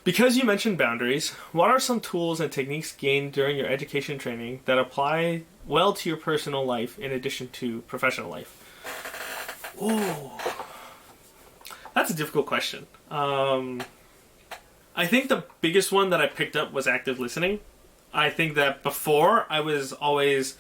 Because you mentioned boundaries, what are some tools and techniques gained during your education training that apply well to your personal life in addition to professional life? Ooh, that's a difficult question. I think the biggest one that I picked up was active listening. I think that before I was always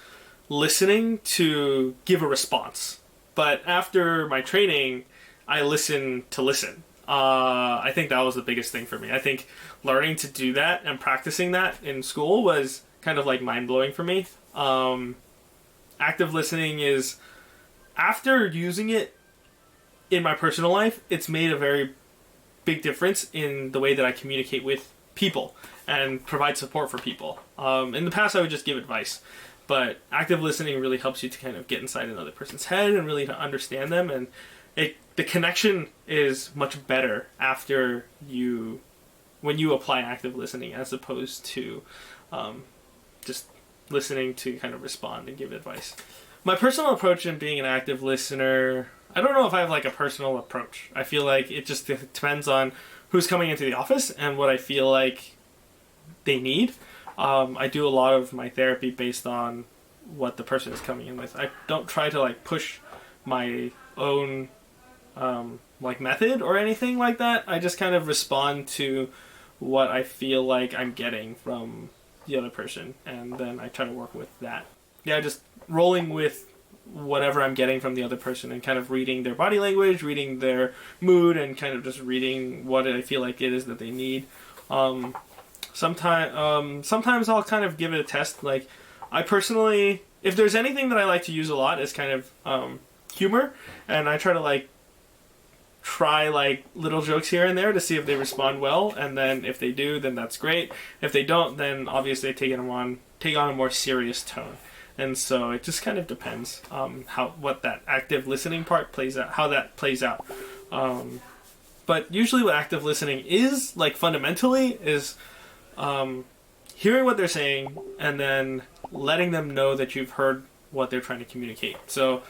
listening to give a response. But after my training, I listened to listen. I think that was the biggest thing for me. I think learning to do that and practicing that in school was kind of like mind-blowing for me. Active listening is, after using it in my personal life, it's made a very big difference in the way that I communicate with people and provide support for people. In the past, I would just give advice. But active listening really helps you to kind of get inside another person's head and really to understand them, and the connection is much better when you apply active listening as opposed to just listening to kind of respond and give advice. My personal approach in being an active listener, I don't know if I have like a personal approach. I feel like it just depends on who's coming into the office and what I feel like they need. I do a lot of my therapy based on what the person is coming in with. I don't try to like push my own like method or anything like that. I just kind of respond to what I feel like I'm getting from the other person, and then I try to work with that. Yeah, just rolling with whatever I'm getting from the other person and kind of reading their body language, reading their mood, and kind of just reading what I feel like it is that they need. Sometimes I'll kind of give it a test. Like, I personally, if there's anything that I like to use a lot, is kind of humor, and I try to try little jokes here and there to see if they respond well, and then if they do, then that's great. If they don't, then obviously I take on a more serious tone. And so it just kind of depends what that active listening part plays out, how that plays out. But usually what active listening is, fundamentally, is hearing what they're saying and then letting them know that you've heard what they're trying to communicate. So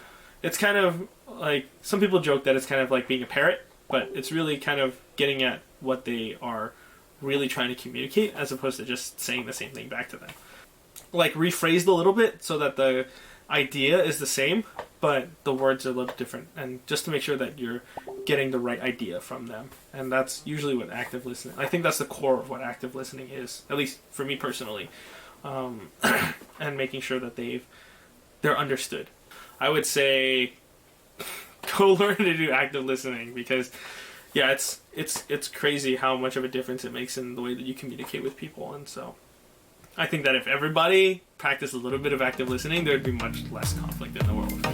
it's kind of like, some people joke that it's kind of like being a parrot, but it's really kind of getting at what they are really trying to communicate as opposed to just saying the same thing back to them. Rephrased a little bit so that the idea is the same, but the words are a little different, and just to make sure that you're getting the right idea from them. And that's usually what active listening, I think that's the core of what active listening is, at least for me personally, and making sure that they're understood. I would say go learn to do active listening, because yeah, it's crazy how much of a difference it makes in the way that you communicate with people. And so I think that if everybody practiced a little bit of active listening, there'd be much less conflict in the world.